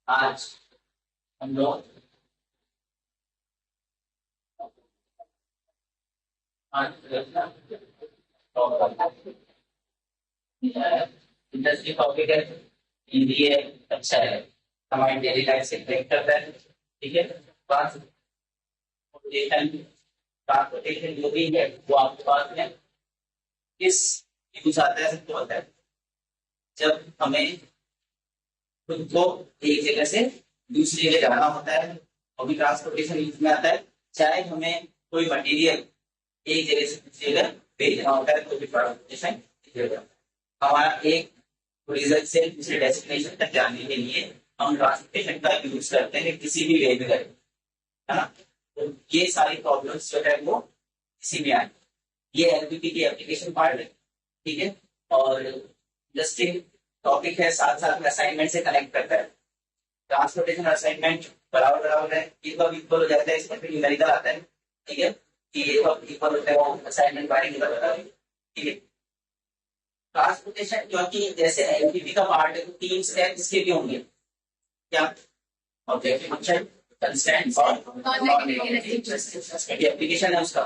आज हम लोग इंडस्ट्री टॉपिक है, हिंदी है, अच्छा है, हमारी डेली लाइफ से रिलेट करता है। ठीक है, ट्रांसपोर्टेशन ट्रांसपोर्टेशन जो भी है वो आपके पास में किस यूज आता है सबको पता है। जब हमें खुद को एक जगह से दूसरी जगह जाना होता है अभी ट्रांसपोर्टेशन यूज में आता है। चाहे हमें कोई मटेरियल एक जगह से दूसरी जगह भेजना होता है तो भी ट्रांसपोर्टेशन हमारा एक ओरिजिन से दूसरे डेस्टिनेशन तक जाने के लिए हम ट्रांसपोर्टेशन का यूज करते हैं किसी भी वे में करें, है ना। तो ये सारी प्रॉब्लम्स जो है वो इसी में आए। ये एलपीपी की एप्लीकेशन पार्ट है, ठीक है। और इंडस्ट्री टॉपिक है, साथ साथ में असाइनमेंट से कनेक्ट करता है। ट्रांसपोर्टेशन असाइनमेंट बराबर बराबर है, इक्वल हो जाता है, इसमें फिर न्यूमेरिकल आता है, ठीक है। कि ये इक्वल होता है वो असाइनमेंट बारे में बता रही, ठीक है। ट्रांसपोर्टेशन क्योंकि जैसे एलपीपी का पार्ट है तो 3 स्टेप इसके भी होंगे, क्या ऑब्जेक्टिव फंक्शन, कंस्ट्रेंट्स और एप्लीकेशन है उसका।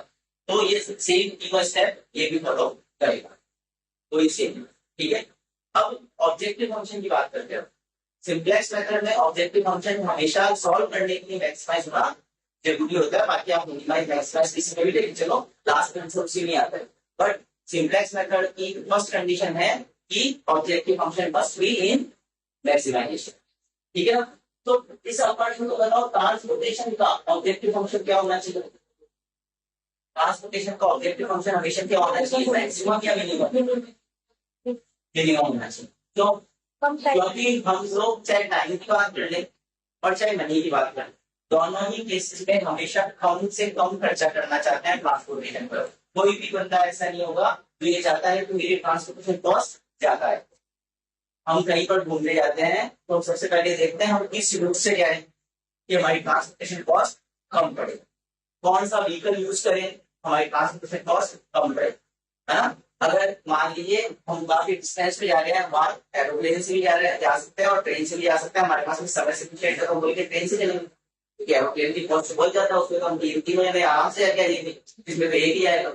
तो ये सेम तीनों स्टेप ये भी फॉलो करेगा, तो इसे, ठीक है। अब ऑब्जेक्टिव फंक्शन की बात करते हैं। सिंपलेक्स मेथड में ऑब्जेक्टिव फंक्शन हमेशा सॉल्व करने के लिए मैक्सिमाइज होना जरूरी होता है, बाकी आप मिनिमाइज मैक्सिमाइज किसी में भी लेके चलो लास्ट आंसर उसी में आता है। बट सिंपलेक्स मेथड की फर्स्ट कंडीशन है कि objective function must be in maximisation, ठीक है ना। तो इस अपार्टमेंट को बताओ ट्रांसपोर्टेशन का ऑब्जेक्टिव फंक्शन क्या होना चाहिए। ट्रांसपोर्टेशन का ऑब्जेक्टिव फंक्शन हमेशा क्या होना चाहिए, मैक्सिमम या मिनिमम, मिनिमम होना चाहिए। तो क्योंकि हम लोग चाहे टाइम की बात कर ले और चाहे मनी की बात कर ले, दोनों ही केसेस में हमेशा कम से कम खर्चा करना चाहते हैं ट्रांसपोर्टेशन पर। कोई भी बंदा ऐसा नहीं होगा जो ये चाहता है कि मेरी ट्रांसपोर्टेशन कॉस्ट ज्यादा है। हम कहीं पर घूमने जाते हैं तो सबसे पहले देखते हैं हम किस रूट से जाएं कि हमारी ट्रांसपोर्टेशन कॉस्ट कम पड़े, कौन सा व्हीकल यूज करें हमारी ट्रांसपोर्टेशन कॉस्ट कम पड़े, है ना। अगर मान लीजिए हम काफी डिस्टेंस पे जा रहे हैं, वहां एरोप्लेन से भी जा सकते हैं और ट्रेन से भी जा सकते हैं, हमारे पास समय से तो बोल के ट्रेन से चलेंगे, क्योंकि एरोप्लेन की कॉस्ट बहुत ज्यादा है, उसमें तो हम 3 महीने आराम से जाके आएंगे, इसमें तो एक ही आएगा,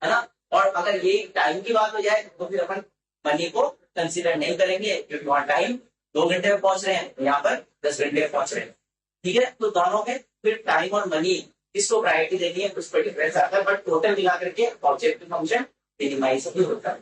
है ना। और अगर ये टाइम की बात हो जाए तो फिर अपन मनी को कंसिडर नहीं करेंगे, क्योंकि वहां टाइम 2 घंटे में पहुंच रहे हैं, यहाँ पर 10 घंटे में पहुंच रहे हैं, ठीक है। तो दोनों में फिर टाइम और मनी किसको प्रायोरिटी देनी है उस पर डिफरेंस आता है, बट टोटल मिला करके ऑब्जेक्टिव फंक्शन मिनिमाइज भी होता है,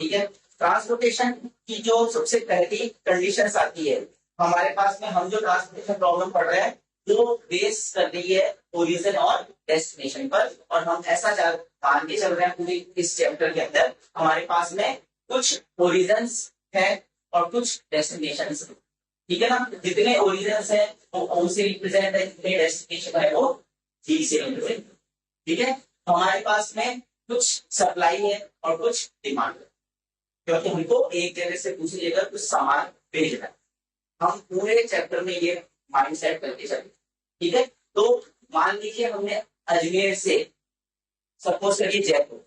ठीक है। ट्रांसपोर्टेशन की जो सबसे पहली कंडीशंस आती है हमारे पास में, हम जो ट्रांसपोर्टेशन प्रॉब्लम पढ़ रहे हैं वो बेस कर रही है ओरिजिन और डेस्टिनेशन पर, और हम ऐसा मान के चल रहे हैं पूरी इस चैप्टर के अंदर हमारे पास में कुछ ओरिजिन है और कुछ डेस्टिनेशन, ठीक है ना। जितने ओरिजिन है वो O से रिप्रेजेंट है, जितने डेस्टिनेशन है वो G से रिप्रेजेंट, ठीक है। हमारे पास में कुछ सप्लाई है और कुछ डिमांड है, क्योंकि हमको एक जगह से दूसरी जगह कुछ सामान भेजना है। हम पूरे चैप्टर में ये माइंड सेट करके चले, ठीक है। तो मान लीजिए हमने अजमेर से सपोज करिए जयपुर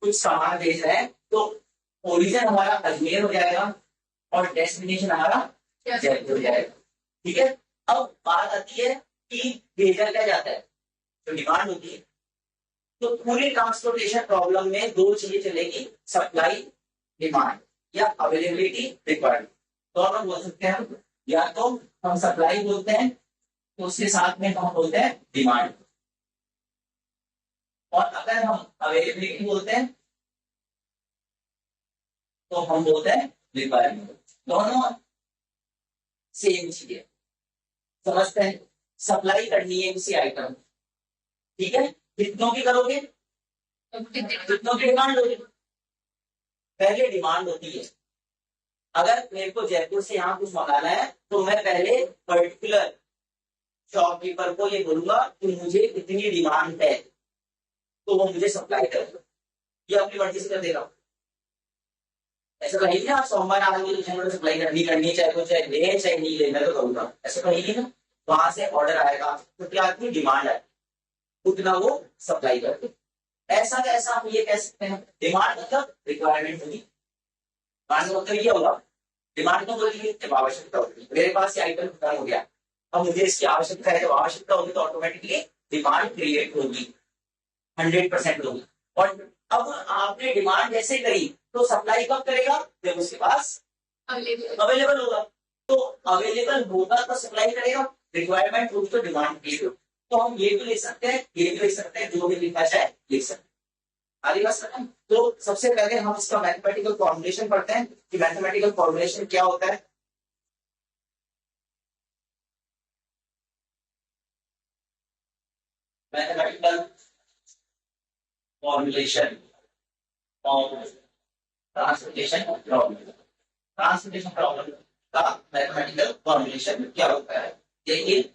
कुछ सामान भेज रहे हैं, तो ओरिजिन हमारा अजमेर हो जाएगा और डेस्टिनेशन हमारा जयपुर हो जाएगा, ठीक है। अब बात आती है कि भेजा क्या जाता है, जो डिमांड होती है। तो पूरी ट्रांसपोर्टेशन प्रॉब्लम में 2 चीजें चलेगी, सप्लाई डिमांड या अवेलेबिलिटी रिक्वायरमेंट, दोनों बोल सकते हैं हम। या तो हम सप्लाई बोलते हैं तो उसके साथ में हम बोलते हैं डिमांड, और अगर हम अवेलेबिलिटी बोलते हैं तो हम बोलते हैं रिक्वायरमेंट। दोनों सेम चीजें समझते हैं। सप्लाई करनी है किसी आइटम, ठीक है, कितनों की करोगे, कितनों की डिमांड होगी, पहले डिमांड होती है। अगर मेरे को जयपुर से यहाँ कुछ मंगाना है तो मैं पहले पर्टिकुलर शॉपकीपर को ये बोलूंगा कि मुझे इतनी डिमांड है, तो वो मुझे सप्लाई करेगा, ये अपनी मर्जी से कर देगा। ऐसा कहेगी ना आप सोमवार आएंगे तो सप्लाई करनी चाहे तो चाहे ले चाहे नहीं ले, मैं तो करूंगा, ऐसा कहेगी ना। वहां से ऑर्डर आएगा तो क्या आती है, डिमांड है, उतना वो सप्लाई करते। ऐसा कैसा हम ये कह सकते हैं, डिमांड मतलब रिक्वायरमेंट होगी, मतलब ये होगा डिमांड तो बोलेंगे जब आवश्यकता होगी। मेरे पास ये आइटम खत्म हो गया, अब मुझे इसकी आवश्यकता है, जब आवश्यकता होगी तो ऑटोमेटिकली डिमांड क्रिएट होगी, 100% होगी। और अब आपने डिमांड जैसे करी तो सप्लाई कब करेगा, जब उसके पास अवेलेबल होगा। तो अवेलेबल होगा तो सप्लाई करेगा, रिक्वायरमेंट होगी तो डिमांड क्रिएट होगी। तो हम ये भी लिख सकते हैं, ये भी लिख सकते हैं, जो भी लिखना चाहे लिख सकते हैं। आगे बात समझ। तो सबसे पहले हम इसका मैथमेटिकल फॉर्मुलेशन पढ़ते हैं कि मैथमेटिकल फॉर्मुलेशन क्या होता है। Mathematical formulation of transportation problem. Transportation problem का मैथमेटिकल फॉर्मुलेशन क्या होता है, देखिए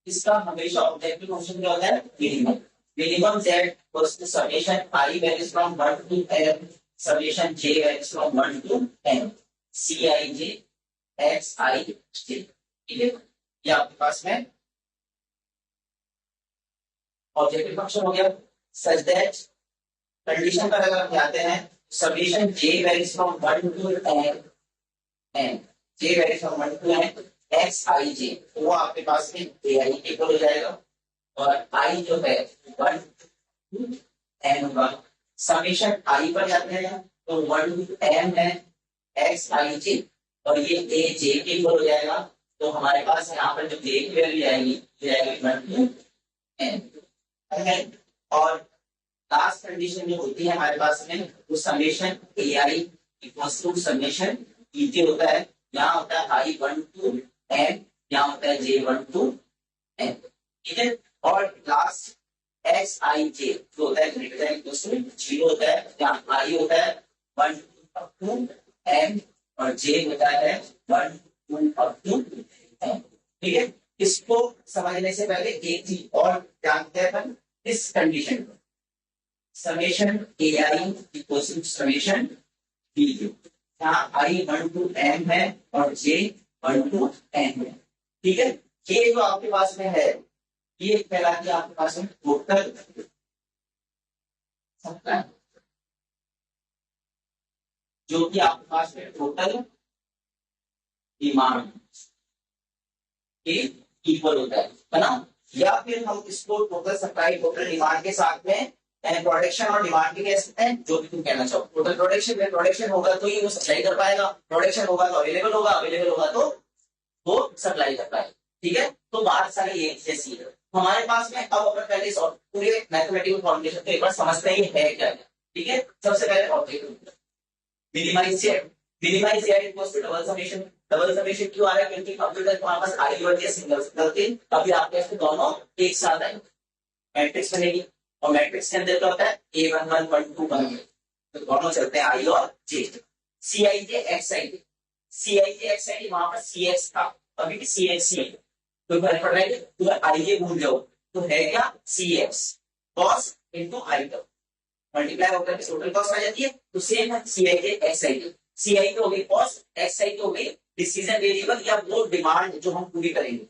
इसका हमेशा ऑब्जेक्टिव फंक्शन क्या होता है, minimum. Minimum z equals to summation i values from 1 to n summation j values from 1 to n cij xij, ठीक है। ये आपके पास में ऑब्जेक्टिव फंक्शन हो गया। सच दैट कंडीशन पर अगर हम जाते हैं, summation j values from 1 to n j values from 1 to n xij, वो आपके पास में ai इक्वल हो जाएगा, और i जो है 1 टू n होगा। समेशन i पर जाते हैं तो 1 टू m है xij, और ये aj के इक्वल हो जाएगा। तो हमारे पास यहाँ पर जो j की वैल्यू आएगी, ये आएगी 1 टू n। और लास्ट कंडीशन जो होती है हमारे पास में, वो summation ai equals to summation ej होता है। यहाँ होता है i 1 टू n, यहाँ होता है j 1 टू n, ठीक है। और लास्ट xij जो होता है ग्रेटर देन इक्वल्स टू 0 होता है, यहाँ i होता है 1 टू n और j होता है 1 टू अप टू n, ठीक है। इसको समझने से पहले एक चीज और जानते हैं अपन, इस कंडीशन को summation ai equals to summation bj, यहाँ i 1 टू m है और j 1 टू n है, ठीक है। ये जो आपके पास में है, ये कहलाती है आपके पास में टोटल सप्लाई, जो कि आपके पास में टोटल डिमांड के इक्वल होता है ना। या फिर हम इसको टोटल सप्लाई टोटल डिमांड के साथ में प्रोडक्शन और डिमांड के कह सकते हैं, जो भी तुम कहना चाहो। टोटल प्रोडक्शन में प्रोडक्शन होगा तो ही वो सप्लाई कर पाएगा, प्रोडक्शन होगा तो अवेलेबल होगा, अवेलेबल होगा तो वो सप्लाई कर पाएगा, ठीक है। तो बात सारी एक जैसी है हमारे पास में। अब अपन पहले पूरे मैथमेटिकल फॉर्मुलेशन को एक बार समझते हैं है क्या, ठीक है। सबसे पहले objective minimise z, minimise z equals to double summation. Double summation क्यों आ रहा है, क्योंकि कंप्यूटर तुम्हारे पास आई होती है सिंगल गलती, अभी आपके पास दोनों एक साथ आएंगे, मैट्रिक्स बनेगी, और मैट्रिक्स के अंदर क्या होता है a11 1 2 1, तो दोनों चलते हैं i और j। cij xij, cij xij वहां पर cx था, अभी भी cx ही है, तो फर्क पड़ रहा है कि i भूल जाओ तो है क्या cx cos इनटू i तक मल्टीप्लाई होकर के टोटल कॉस्ट आ जाती है। तो सेम है cij xij, ci तो हो गई कॉस्ट, xi तो हो गई डिसीजन वेरिएबल या वो डिमांड जो हम पूरी करेंगे,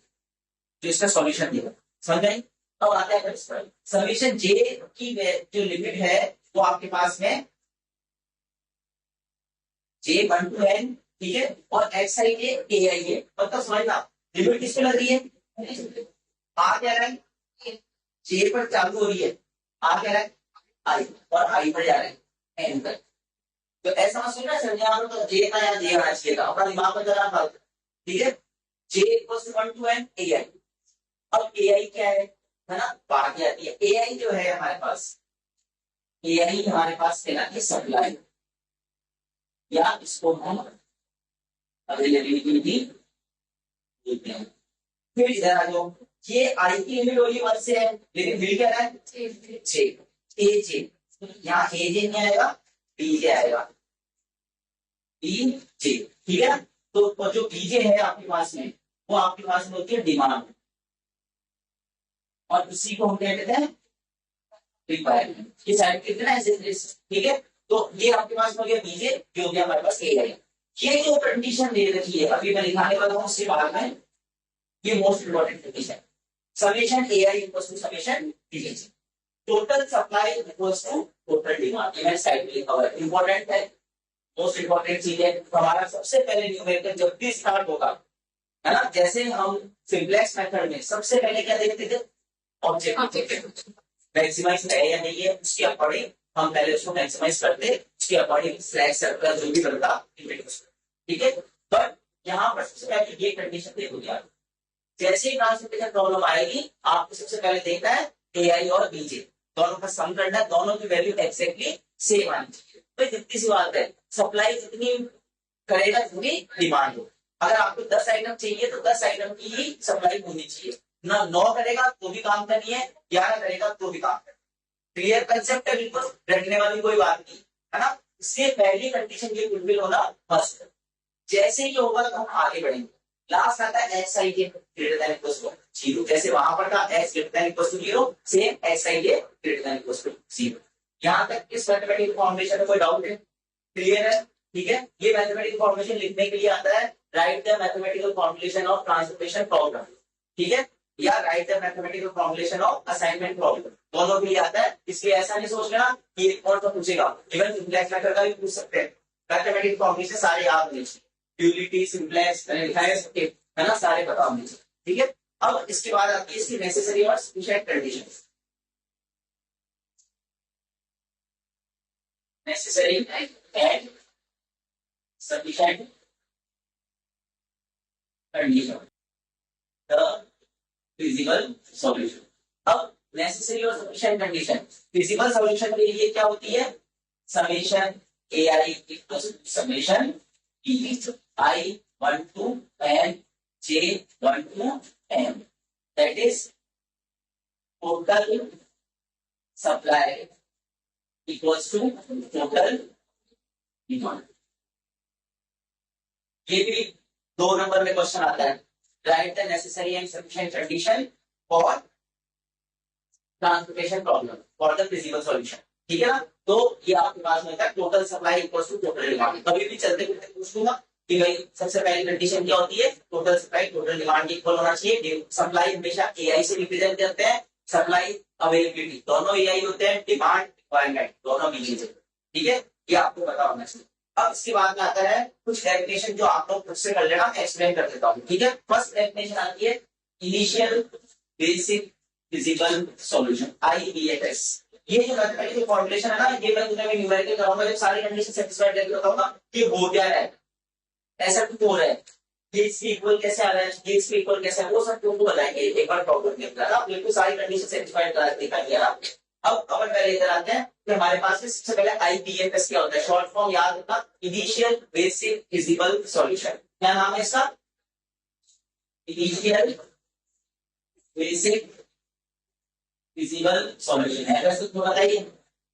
जो इसका सॉल्यूशन देगा, समझ गए। अब आता है समेशन j की जो लिमिट है वो आपके पास में j 1 टू n, ठीक है, और xi के ai है, मतलब समझना लिमिट किस पे लग रही है, आ क्या रहा है j पर चालू हो रही है, आ क्या रहा है i, और i पर जा रहा है n तक। तो ऐसा मत सोचना समझा तो j का या j आना चाहिए था, अपना दिमाग में जरा फर्क, ठीक है। j equals to 1 to n ai। अब ai क्या है ना, बात आती है ai जो है हमारे पास, ai हमारे पास कहलाती है सप्लाई, या इसको हम अवेलेबिलिटी देते हैं। फिर इधर आ जाओ, ये आई की लिमिट होगी 1 से है, लेकिन मिल क्या रहा है j, aj, यहाँ aj नहीं आएगा bj आएगा, bj, ठीक है। तो जो bj है आपके पास में, वो आपके पास में होती है डिमांड, और उसी को हम क्या कहते हैं रिक्वायरमेंट, ये साइड कितना ऐसे, ठीक है। तो ये आपके पास हो गया bj, जो हो गया हमारे पास ai। ये जो कंडीशन दे रखी है अभी मैं दिखाने वाला हूं उसके बाद में, ये most important condition, summation ai equals to summation bj, total supply equals to total demand. ये मैं साइड पे लिखा हुआ है, इंपॉर्टेंट है, मोस्ट इंपॉर्टेंट चीज है। हमारा सबसे पहले न्यूमेरिकल जब भी स्टार्ट होगा, है ना, जैसे हम सिंपलेक्स मेथड में सबसे पहले क्या देखते थे, ऑब्जेक्ट मैक्सिमाइज है या नहीं है, उसके अकॉर्डिंग हम पहले उसको मैक्सिमाइज करते, उसके अकॉर्डिंग स्लैश सर्कल जो भी बनता, ठीक है। बट यहाँ पर सबसे पहले ये कंडीशन देखो यार, जैसे ही ट्रांसपोर्टेशन प्रॉब्लम आएगी आपको सबसे पहले देखना है ए आई और बीजे दोनों का सम करना है, दोनों की वैल्यू एक्जैक्टली सेम आनी चाहिए। तो जितनी सी बात है, सप्लाई जितनी करेगा जितनी डिमांड हो। अगर आपको 10 आइटम चाहिए तो 10 आइटम की ही सप्लाई होनी चाहिए ना, 9 करेगा तो भी काम करनी है, 11 करेगा तो भी काम करनी है। क्लियर कंसेप्ट है, बिल्कुल रटने वाली कोई बात नहीं, है ना। इससे पहली कंडीशन ये फुलफिल होना मस्ट। जैसे ही होगा तो हम आगे बढ़ेंगे। लास्ट आता है x i j greater than equal to 0, जैसे वहां पर था x greater than equal to 0, same x i j greater than equal to 0। यहां तक इस मैथमेटिकल फॉर्मेशन में कोई डाउट है? क्लियर है, ठीक है। ये मैथमेटिकल फॉर्मेशन लिखने के लिए आता है, right the mathematical formulation of transformation problem, ठीक है, या right the mathematical formulation of assignment problem, दोनों के लिए आता है। इसलिए ऐसा नहीं सोच लेना कि कौन सा पूछेगा, इवन सिंप्लेक्स मेथड का भी पूछ सकते हैं। मैथमेटिकल फॉर्मुलेशन सारे याद होने चाहिए, ड्यूलिटी, सिंप्लेक्स, है ना, सारे पता होने चाहिए, ठीक है। अब इसके बाद आती है इसकी नेसेसरी और sufficient condition. Necessary and sufficient condition, the physical solution. अब नेसेसरी और सफिशिएंट कंडीशन, फिजिकल सॉल्यूशन के लिए क्या होती है, summation a i equals to summation e i 1 to n j 1 to m, that is total supply equals to total demand। ये भी 2 number में क्वेश्चन आता है, right the necessary and sufficient condition for transportation problem for the physical solution, ठीक है ना। तो ये आपके पास में होता है total supply equals to total demand. कभी भी चलते फिरते पूछ लूंगा कि भाई सबसे पहली कंडीशन क्या होती है, टोटल सप्लाई टोटल डिमांड के इक्वल होना चाहिए। सप्लाई हमेशा एआई से रिप्रेजेंट करते हैं, सप्लाई अवेलेबिलिटी दोनों एआई होते हैं, डिमांड रिक्वायरमेंट दोनों मिली है, ठीक है, ये आपको पता होना चाहिए। अब इसके बाद में आता है कुछ डेफिनेशन जो आप लोग खुद से कर लेना, एक्सप्लेन कर देता हूँ, ठीक है। फर्स्ट डेफिनेशन आती है initial basic physical solution, IBFS। ये जो मैथमेटिकल फॉर्मुलेशन है ना, ये मैं तुम्हें न्यूमेरिकल कराऊंगा जब सारी कंडीशन सेटिस्फाइड करके बताऊंगा कि हो क्या है, ऐसा क्यों हो रहा है, ये इसके इक्वल कैसे आ रहा है, ये इसके इक्वल कैसे है, वो सब तुमको बताएंगे एक बार प्रॉब्लम के अंदर। आप बिल्कुल सारी कंडीशन सेटिस्फाइड करा देखा गया। अब अपन पहले इधर आते हैं कि हमारे पास में सबसे पहले IBFS क्या होता है, शॉर्ट फॉर्म याद रखना, इनिशियल बेसिक फिजिकल सॉल्यूशन। क्या नाम है इसका, इनिशियल बेसिक फिजिकल सॉल्यूशन है। वैसे तो बताइए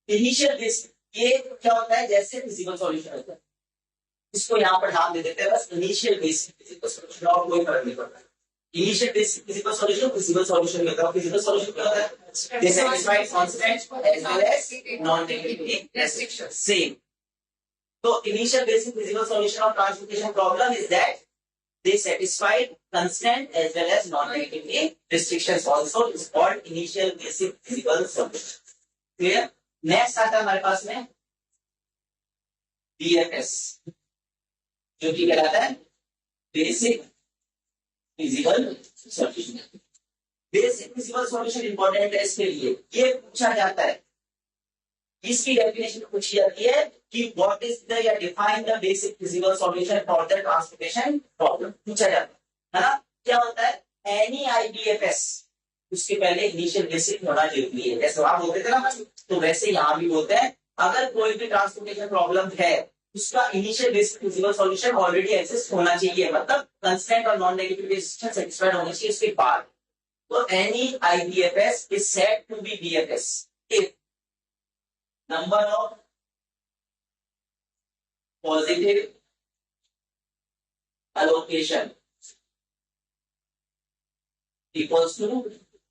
इनिशियल बेसिक ये क्या होता है, जैसे फिजिकल सॉल्यूशन होता है, इसको यहाँ पर नाम दे देते हैं बस इनिशियल बेसिक फिजिकल सॉल्यूशन, और कोई फर्क नहीं पड़ता। Initial basic physical solution physical solution में होता है। फिजिकल सॉल्यूशन क्या होता है, they satisfy constant as well as non negative restriction, same. तो initial basic physical solution of transportation problem is that they satisfy constant as well as non-negativity restrictions also is called initial basic physical solution। clear। next आता है हमारे पास में BFS, जो कि कहलाता है basic physical solution. Basic physical solution important है इसके लिए, ये पूछा जाता है, इसकी डेफिनेशन पूछी जाती है कि व्हाट इज द या define the basic physical solution for the transportation problem, पूछा जाता है ना। क्या होता है, एनी IBFS उसके पहले इनिशियल बेसिक होना जरूरी है, जैसे वहां बोलते थे ना, तो वैसे यहां भी बोलते हैं अगर कोई भी ट्रांसपोर्टेशन प्रॉब्लम है उसका initial basic physical solution already exist होना चाहिए, मतलब कंस्टेंट और नॉन नेगेटिव रेजिस्टेंस सेटिस्फाइड होना चाहिए उसके बाद। तो any IBFS is said to be BFS if number of positive allocation equals to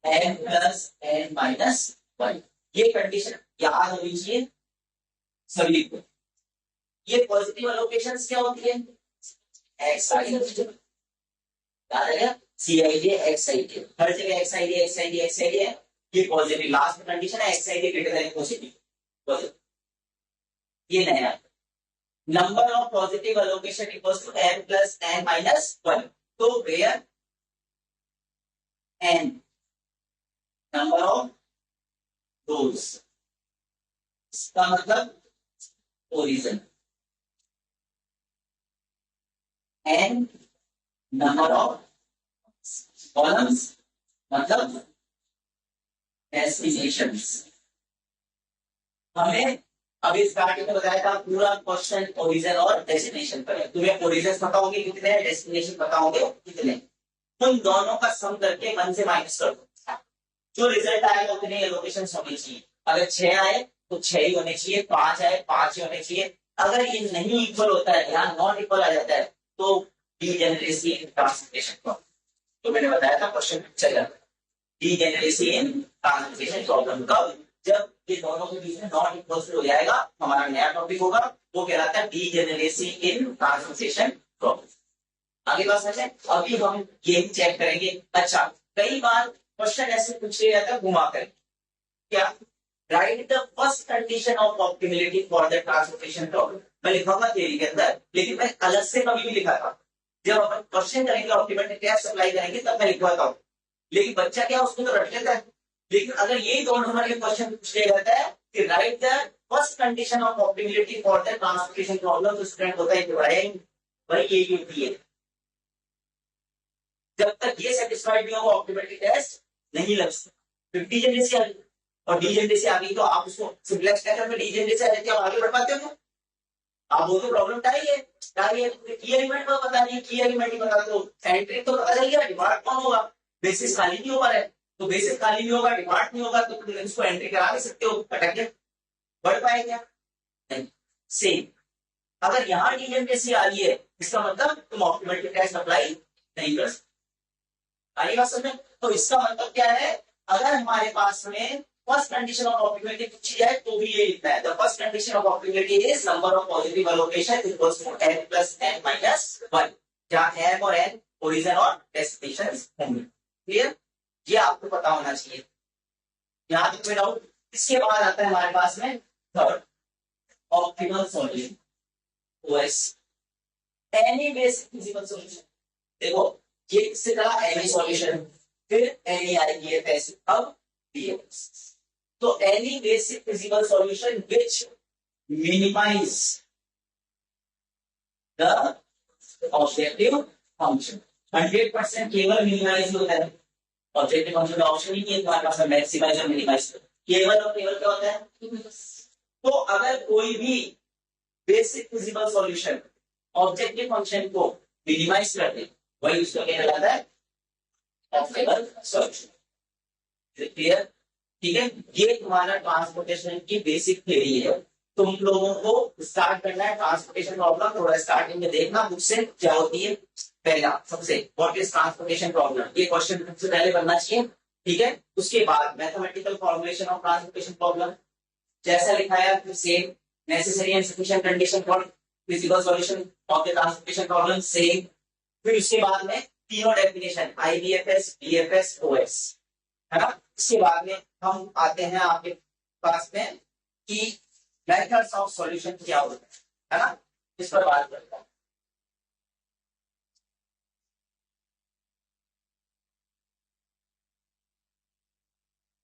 n plus n minus 1। ये कंडीशन याद होनी चाहिए सभी को। ये पॉजिटिव एलोकेशंस क्या होती है, एक्स आई याद है, CIJ XIJ, हर जगह XIJ XIJ XIJ है, ये पॉजिटिव। लास्ट कंडीशन है XIJ ग्रेटर देन पॉजिटिव, ये नया। Number of positive allocation equals to n plus n minus 1। तो where n number of rows, इसका मतलब origin, n number of columns मतलब डेस्टिनेशंस। हमने अभी स्टार्टिंग में बताया था पूरा क्वेश्चन ओरिजिन और डेस्टिनेशन पर है। तुम्हें ओरिजिन पता होंगे कितने, डेस्टिनेशन पता होंगे कितने, तुम दोनों का सम करके 1 से माइनस कर दो, जो रिजल्ट आएगा उतने एलोकेशन होने चाहिए। अगर 6 आए तो 6 ही होने चाहिए, 5 आए 5 ही होने चाहिए। अगर ये नहीं इक्वल होता है, यहाँ नॉट इक्वल आ जाता है, तो डीजेनरेसी इन ट्रांसफॉर्मेशन। तो मैंने बताया था क्वेश्चन चल जाता है डीजेनरेसी इन ट्रांसफॉर्मेशन प्रॉब्लम कब, जब ये दोनों के बीच में नॉट इक्वल हो जाएगा। हमारा नया टॉपिक होगा, वो कहलाता है डीजेनरेसी इन ट्रांसफॉर्मेशन प्रॉब्लम। आगे बात समझे, अभी हम ये चेक करेंगे। अच्छा, कई बार क्वेश्चन ऐसे पूछ लिया जाता है घुमा कर, क्या right the first condition of optimality for the transformation problem. मैं लिखा हुआ थियरी के अंदर, लेकिन मैं अलग से कभी भी लिखा था। जब अपन क्वेश्चन करेंगे ऑप्टिमलिटी टेस्ट अप्लाई करेंगे तब मैं लिखवाता हूँ, लेकिन बच्चा क्या उसको तो रट लेता है। लेकिन अगर यही 2 नंबर के क्वेश्चन पूछ लिया जाता है कि right the first condition of optimality for the transformation problem, तो स्टूडेंट होता है कि भाई यही होती है। जब तक ये सेटिस्फाइड नहीं होगा ऑप्टिमलिटी टेस्ट नहीं लग सकता। फिर डीजेनरेसी आ गई, और डीजेनरेसी आ गई तो आप उसको सिंपलेक्स मेथड में डीजेनरेसी आ जाती है, आप आगे बढ़ पाते हो। आप वो तो प्रॉब्लम टाइए की एलिमेंट को पता नहीं, की एलिमेंट ही बता दो, सेंट्रिक तो पता चल गया, डिमांड कौन होगा, बेसिस खाली नहीं हो पा रहा है, तो बेसिस खाली नहीं होगा, डिमांड नहीं होगा, तो तुम इसको एंट्री करा नहीं सकते हो, अटक गया, बढ़ पाए क्या नहीं। सेम अगर यहाँ डीजेनरेसी आ रही है, इसका मतलब तुम ऑप्टिमलिटी टेस्ट अप्लाई नहीं कर सकते। आई बात समझ में? तो इसका मतलब क्या है, अगर हमारे पास में फर्स्ट कंडीशन ऑफ ऑप्टिमलिटी पूछी जाए तो भी ये लिखना है, the first condition of optimality is number of positive allocation equals to n plus n minus 1, जहां m और n ओरिजिन और डेस्टिनेशन होंगे। क्लियर, ये आपको पता होना चाहिए। यहां तक कोई डाउट? इसके बाद आता है हमारे पास में third, optimal solution, OS, any basic physical solution. देखो ये किससे कहा, एनी सॉल्यूशन, फिर एनी आएगी एफएस, अब डीएफएस। तो any basic physical solution which minimise the objective function. 100% केवल मिनिमाइज होता है, ऑब्जेक्टिव फंक्शन का ऑप्शन ही नहीं है तुम्हारे पास, मैक्सिमाइज और मिनिमाइज, केवल और केवल क्या होता है। तो अगर कोई भी basic physical solution objective function को मिनिमाइज कर दे, वही उसको क्या कहलाता है, ऑप्टिमल सॉल्यूशन। क्लियर, ठीक है। ये तुम्हारा ट्रांसपोर्टेशन की बेसिक थ्योरी है। तुम लोगों को स्टार्ट करना है ट्रांसपोर्टेशन प्रॉब्लम, थोड़ा स्टार्टिंग में देखना मुझसे क्या होती है। पहला सबसे व्हाट इज ट्रांसपोर्टेशन प्रॉब्लम, ये क्वेश्चन सबसे पहले बनना चाहिए, ठीक है। उसके बाद mathematical formulation of transportation problem, जैसा लिखा है same, necessary and sufficient condition for physical solution of the transportation problem same. फिर उसके बाद में तीनों डेफिनेशन आईडीएफएस, डीएफएस, ओएस, है ना। इसके बाद में हम आते हैं आपके पास में कि मेथड्स ऑफ सॉल्यूशन क्या होता है ना, इस पर बात करते हैं।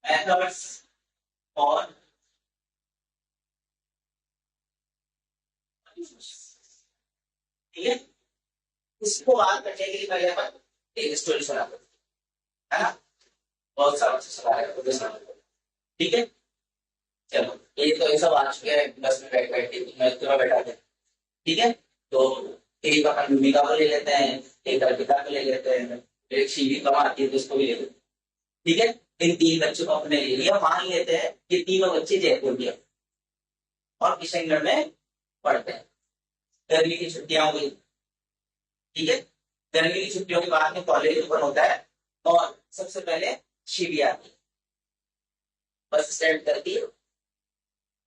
मेथड्स और ठीक है, इसको बात करने के लिए पहले अपन एक स्टोरी सुनाते है ना, बहुत सारा सुना है, ठीक है। चलो ये तो ये सब आ चुके हैं, बस में बैठ बैठ के मैं तुम्हें बैठा दे, ठीक है। तो एक अपन भूमिका को ले लेते हैं, एक अर्पिता को ले लेते हैं, एक शिवी कम आती है तो उसको भी ले लेते हैं, ठीक है। इन 3 बच्चों को अपने ले लिया, मान लेते हैं कि तीनों बच्चे जयपुर के और किशनगढ़ में पढ़ते हैं। गर्मी की छुट्टियां हो गई, ठीक है। गर्मी की छुट्टियों के बाद में कॉलेज ओपन होता है और सबसे पहले शिवी आती है, बस स्टैंड करती है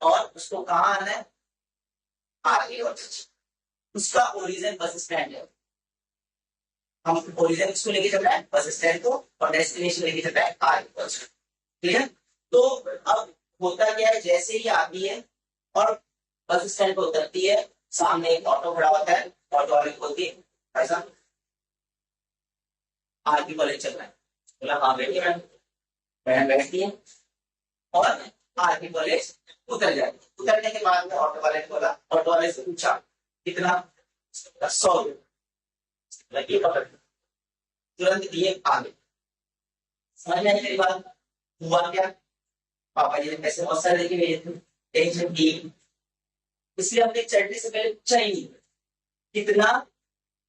और उसको कहाँ आना है, आगे, और उसका ओरिजिन बस स्टैंड है। हम ओरिजिन किसको लेके चल रहे हैं, बस स्टैंड को, और डेस्टिनेशन लेके चल रहे हैं आगे, ठीक है। तो अब होता क्या है, जैसे ही आती है और बस स्टैंड पर उतरती है सामने एक ऑटो खड़ा होता है, ऑटो वाले को बोलती है ऐसा आरती कॉलेज चल रहा है, बोला हाँ बैठिए मैम, मैम बैठती है और आरती कॉलेज उतर जाए। उतरने के बाद में ऑटो वाले ने बोला, ऑटो वाले से पूछा कितना, 100 लगी पकड़, तुरंत दिए आगे। समझ में आई मेरी बात? हुआ क्या, पापा जी ने पैसे बहुत सारे लेके भेजे थे, टेंशन की, इसलिए हमने चढ़ने से पहले पूछा ही नहीं कितना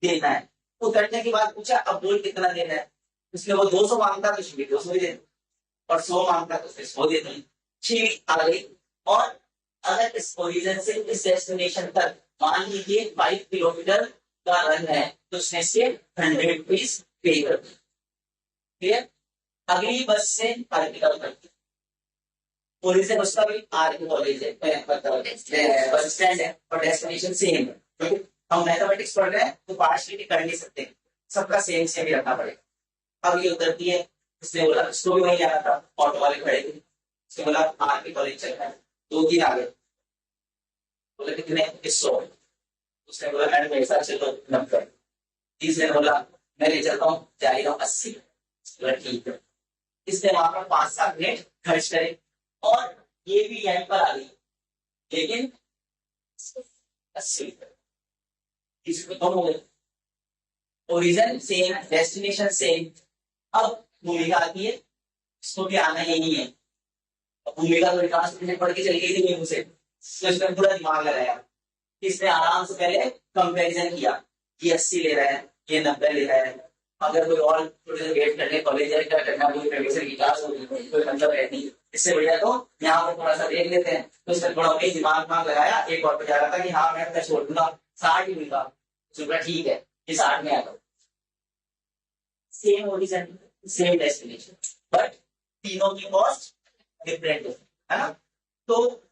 देना है। उतरने के बाद पूछा अब बोल कितना देना है, उसने वो 200 मांगता तो फिर 200 ही दे, और 100 मांगता तो फिर 100 दे दी। ठीक आ गई। और अगर इस ओरिजिन से इस डेस्टिनेशन तक मान लीजिए 5 किलोमीटर का रन है तो उसने से 100 रुपीज पे कर दी। क्लियर? अगली बस से आर्टिकल करती, ओरिजिन उसका भी आर्ट कॉलेज है, बस स्टैंड है और डेस्टिनेशन सेम है। हम मैथमेटिक्स पढ़ रहे हैं तो पार्शियलिटी कर नहीं सकते, सबका सेम सेम ही रखना पड़ेगा। अब ये उतरती है, उसने बोला उसको भी वही जाना था, ऑटो वाले खड़े थे, उसने बोला आर्ट कॉलेज चल रहा है, 2-3 आ गए, बोला कितने, 100। उसने बोला मैडम मेरे साथ चलो 90। तीसरे बोला मैं ले चलता हूँ, जा रहा हूँ 80। बोला ठीक है। इसने वहां पर 5-7 मिनट खर्च करे और ये भी यहीं पर आ गई, लेकिन 80 इसमें कम हो गए। Origin same, destination same. अब भूमिका आती है, इसको भी आना यही है। भूमिका तो विकास पढ़ के चली गई थी मेरे से, तो इसमें पूरा दिमाग लगाया, इसने आराम से पहले कंपैरिजन किया, ये 80 ले रहा है, ये 90 ले रहा है, अगर कोई और थोड़ी देर वेट करने कॉलेज क्या करना, कोई प्रोफेसर की क्लास होगी कोई मतलब है नहीं, इससे बढ़िया तो यहाँ पर थोड़ा सा देख लेते हैं। तो इसने थोड़ा वही दिमाग लगाया, एक और जा रहा था कि हाँ मैं छोड़ दूंगा 60 ही मिलता, ठीक है ये 60 में आता, same origin same destination but तीनों की कॉस्ट डिफरेंट है ना। तो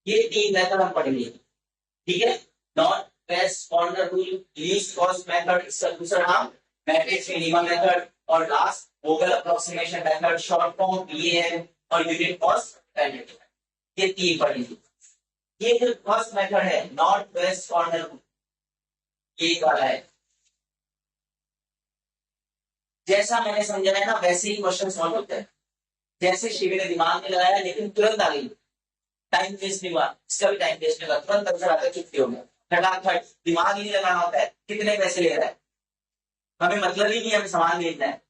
ये 3 मेथड हम पढ़ेंगे, ठीक है। North west corner rule, least cost method, इसका दूसरा नाम मैट्रिक्स मिनिमम मेथड, और last Vogel approximation method, short form VAM और यूनिट कॉस्ट मेथड। ये 3 पढ़ेंगे। ये जो फर्स्ट मेथड है नॉर्थ वेस्ट कॉर्नर रूल, ये वाला है, जैसा मैंने समझाया ना वैसे ही क्वेश्चन सॉल्व होता है। जैसे शिविर ने दिमाग में लगाया लेकिन तुरंत आ गई, टाइम वेस्ट नहीं हुआ, इसका भी टाइम वेस्ट नहीं हुआ, तुरंत आंसर आता है चुटकी में, फटाफट, दिमाग ही नहीं लगाना होता है कितने पैसे ले रहा है, हमें मतलब ही नहीं, हमें सामान भेजना है।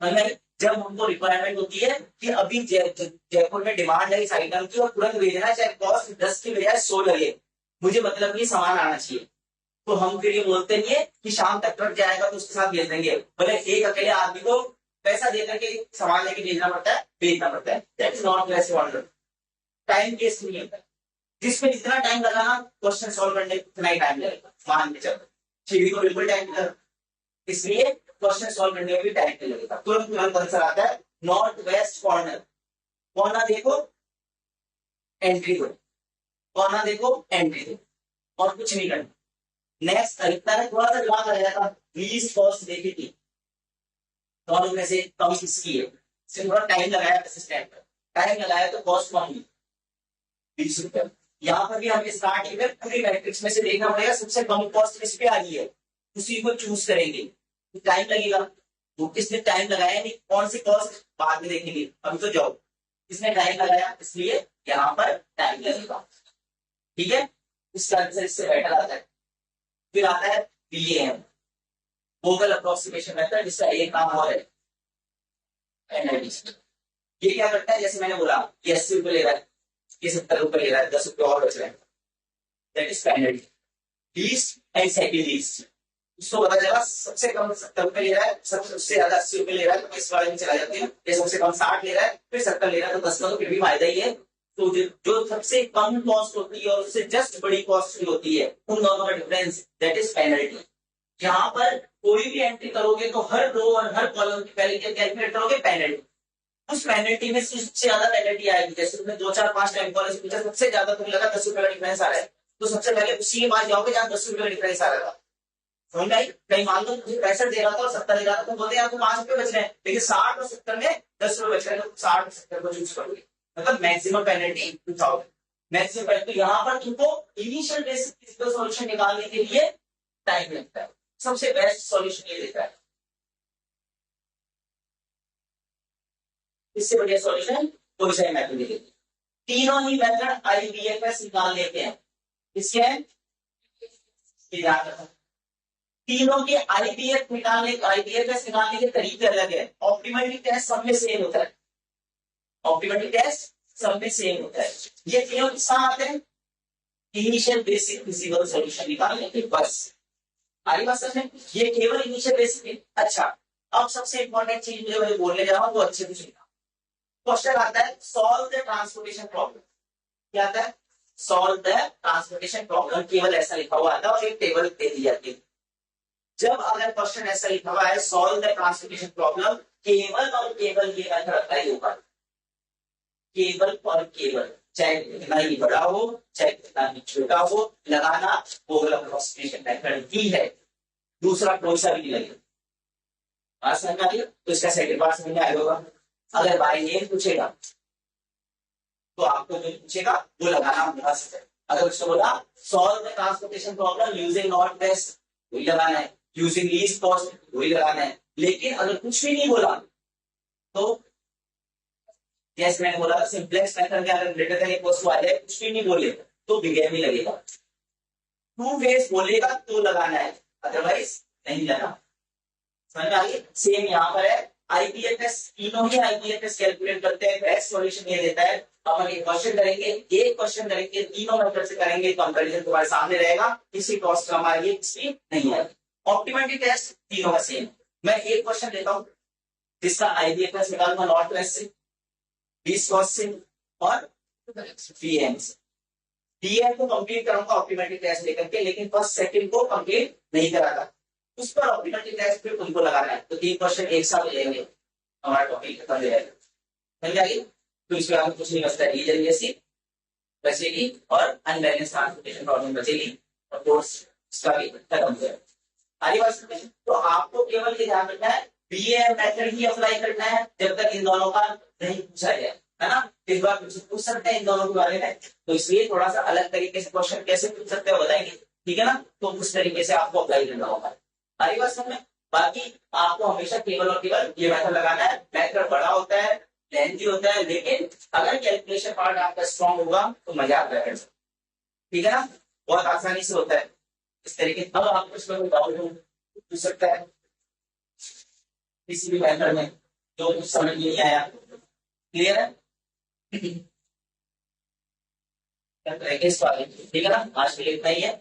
मतलब जब हमको रिक्वायरमेंट होती है कि अभी जयपुर में डिमांड है इस आइटम की और तुरंत भेजना है, चाहे कॉस्ट 10 की बजाय 100 लगे, मुझे मतलब नहीं सामान आना चाहिए, तो हम फिर ये बोलते नहीं है कि शाम तक ट्रक जाएगा तो उसके साथ भेज देंगे, भले एक अकेले आदमी को पैसा देकर के सामान लेके भेजना पड़ता है, भेजना पड़ता है। दैट इज नॉट वैसे ऑर्डर, टाइम वेस्ट नहीं होता, जिसमें जितना टाइम लगाना क्वेश्चन सॉल्व करने उतना ही टाइम लगेगा, मान के चलो सीढ़ी को बिल्कुल टाइम लगा, इसलिए क्वेश्चन सॉल्व करने में भी टाइम नहीं लगेगा, तुरंत तुरंत आंसर आता है। नॉर्थ वेस्ट कॉर्नर, कॉर्नर देखो एंट्री दो, कॉर्नर देखो एंट्री दो, और कुछ नहीं करना। नेक्स्ट खरीदता है, थोड़ा सा दिमाग लगाया था, लीस्ट कॉस्ट देखी थी, दोनों में से कम किसकी है, सिर्फ थोड़ा टाइम लगाया असिस्टेंट पर, टाइम लगाया तो कॉस्ट कम हुई 20 रुपए। यहाँ पर भी हमें स्टार्टिंग में पूरी मैट्रिक्स में से देखना पड़ेगा सबसे कम कॉस्ट किस पे आ रही है, उसी को चूज करेंगे, टाइम लगेगा, वो किसने टाइम लगाया नहीं, कौन सी कॉस्ट बाद में देखेंगे, अभी तो जाओ, इसने टाइम लगाया इसलिए यहाँ पर टाइम लगेगा, ठीक है। इसका आंसर इससे बेटर आता है। फिर आता है बीएएम, वोगल अप्रोक्सीमेशन मेथड, जिसका एक नाम और है एनालिस्ट। ये क्या करता है, जैसे मैंने बोला ये 80 रुपए ले रहा है, ये 70 रुपए ले रहा है, 10 रुपए और बच रहे हैं, that is penalty. Least and second least, उसको पता चला सबसे कम 70 रुपए ले रहा है, सबसे ज्यादा 80 रुपए ले रहा है, तो इस वाले में चला जाते हैं। ये सबसे कम 60 ले रहा है, फिर 70 ले रहा है, तो 10 का तो फिर भी फायदा ही है। तो जो सबसे कम कॉस्ट होती है और उससे जस्ट बड़ी कॉस्ट होती है, उन दोनों का डिफरेंस, दैट इज पेनल्टी। यहाँ पर कोई भी एंट्री करोगे तो हर रो और हर कॉलम की पहले क्या कैलकुलेट करोगे, पेनल्टी। उस पेनल्टी में सबसे ज्यादा पेनल्टी आएगी, जैसे तुमने 2 4 5 टाइम कॉलेज पूछा, सबसे ज्यादा तुम्हें लगा 10 रुपए का डिफरेंस आ रहा है, तो सबसे पहले उसी के पास जाओगे जहां 10 रुपए का डिफरेंस आ रहा था। समझ में आई? कहीं मान लो तुझे 65 दे रहा था और 70 दे रहा था, तो बोलते यार तो 5 रुपए बच रहे हैं, लेकिन 60 और 70 में 10 रुपए बच रहे हैं, तो 60 और 70 को चूज करोगे, मतलब मैक्सिमम पेनल्टी उठाओगे। मैक्सिमम पेनल्टी, यहाँ पर तुमको इनिशियल बेसिक फिजिकल सॉल्यूशन निकालने के लिए टाइम लगता है, सबसे बेस्ट सॉल्यूशन ये देता है। इससे बढ़िया सॉल्यूशन कोई सा मेथड नहीं देती। तीनों ही मेथड आईबीएफएस निकाल लेते हैं, इसके याद रखना, तीनों के आईबीएफ निकालने, आईबीएफएस निकालने के तरीके अलग है। ऑप्टिमलिटी टेस्ट सब में सेम होता है, ऑप्टिमलिटी टेस्ट सब में सेम होता है। ये तीनों किस आते हैं, इनिशियल बेसिक फिजिकल सॉल्यूशन निकालने के, बस आगे बात समझ में, ये केवल इनिशियल बेसिक। अच्छा, अब सबसे इंपॉर्टेंट चीज मुझे बोलने जा रहा हूं, वो अच्छे से सुनना। क्वेश्चन आता है सॉल्व द ट्रांसपोर्टेशन प्रॉब्लम, क्या आता है, सॉल्व द ट्रांसपोर्टेशन प्रॉब्लम, केवल ऐसा लिखा हुआ आता है और एक टेबल दे दी जाती है। जब अगर क्वेश्चन ऐसा लिखा हुआ है सॉल्व द ट्रांसपोर्टेशन प्रॉब्लम, केवल और केवल ये मेथड अप्लाई होगा, केवल और केवल, चाहे कितना ही बड़ा हो चाहे कितना ही छोटा हो, लगाना गूगल अप्रोक्सीमेशन मेथड ही है, दूसरा कोई सा भी नहीं लगेगा। बात समझ में आ रही है? तो इसका सेकंड पार्ट समझ में आएगा होगा। अगर बाय नेम पूछेगा तो आपको जो पूछेगा वो लगाना मस्ट है। अगर उसने बोला solve the transportation problem using not best, वही लगाना है, यूजिंग लीस्ट कॉस्ट, वही लगाना है। लेकिन अगर कुछ भी नहीं बोला तो जैसे मैंने बोला सिंपलेक्स मेथड के अगर ग्रेटर देन इक्वल टू वाले कुछ भी नहीं बोले तो बिगेम ही लगेगा, टू फेस बोलेगा तो लगाना है, अदरवाइज नहीं जाना। समझ में आ गई? सेम यहाँ पर है, आईपीएफएस, तीनों ही आईपीएफएस कैलकुलेट करते हैं, बेस्ट सॉल्यूशन ये देता है। अपन एक क्वेश्चन करेंगे, एक क्वेश्चन करेंगे, तीनों मेथड से करेंगे, कंपैरिजन तुम्हारे सामने रहेगा, किसी कॉस्ट कम आएगी किसी नहीं आएगी। ऑप्टिमलिटी टेस्ट तीनों का सेम। मैं एक क्वेश्चन लेता हूं जिसका आईपीएफएस निकालूंगा नॉट बेस्ट से, लीस्ट कॉस्ट से और पीएम से। पीएम को कंप्लीट करूंगा ऑप्टिमलिटी टेस्ट लेकर के, लेकिन फर्स्ट सेकंड को कंप्लीट नहीं कराता, उस पर ऑप्टिमलिटी टेस्ट फिर उनको लगाना है। तो 3 क्वेश्चन एक साथ लेंगे, हमारा टॉपिक खत्म हो जाएगा, समझ आएगी? तो इसमें आपको कुछ नहीं बचता, रीजन जैसी बचेगी और अनबैलेंस ट्रांसपोर्टेशन प्रॉब्लम बचेगी और कोर्स इसका भी खत्म हो जाएगा। आगे बात समझ, तो आपको केवल ये ध्यान रखना है बीएम मेथड ही अप्लाई करना है जब तक इन दोनों का नहीं पूछा जाए, है ना? इस बार पूछ सकते हैं इन दोनों के बारे में, तो इसलिए थोड़ा सा अलग तरीके से क्वेश्चन कैसे पूछ सकते हैं बताएंगे, ठीक है ना? तो उस तरीके से आपको अप्लाई करना होगा। आगे बात समझ में, बाकी आपको हमेशा केवल और केवल ये मेथड लगाना है। मेथड बड़ा होता है, लेंथी होता है, लेकिन अगर कैलकुलेशन पार्ट आपका स्ट्रॉन्ग होगा तो मजा आता है, ठीक है ना? बहुत आसानी से होता है इस तरीके। अब आपको इसमें कोई डाउट पूछ सकता है किसी भी मेथड में जो कुछ समझ नहीं आया, क्लियर है? ठीक है ना? आज के लिए इतना ही है।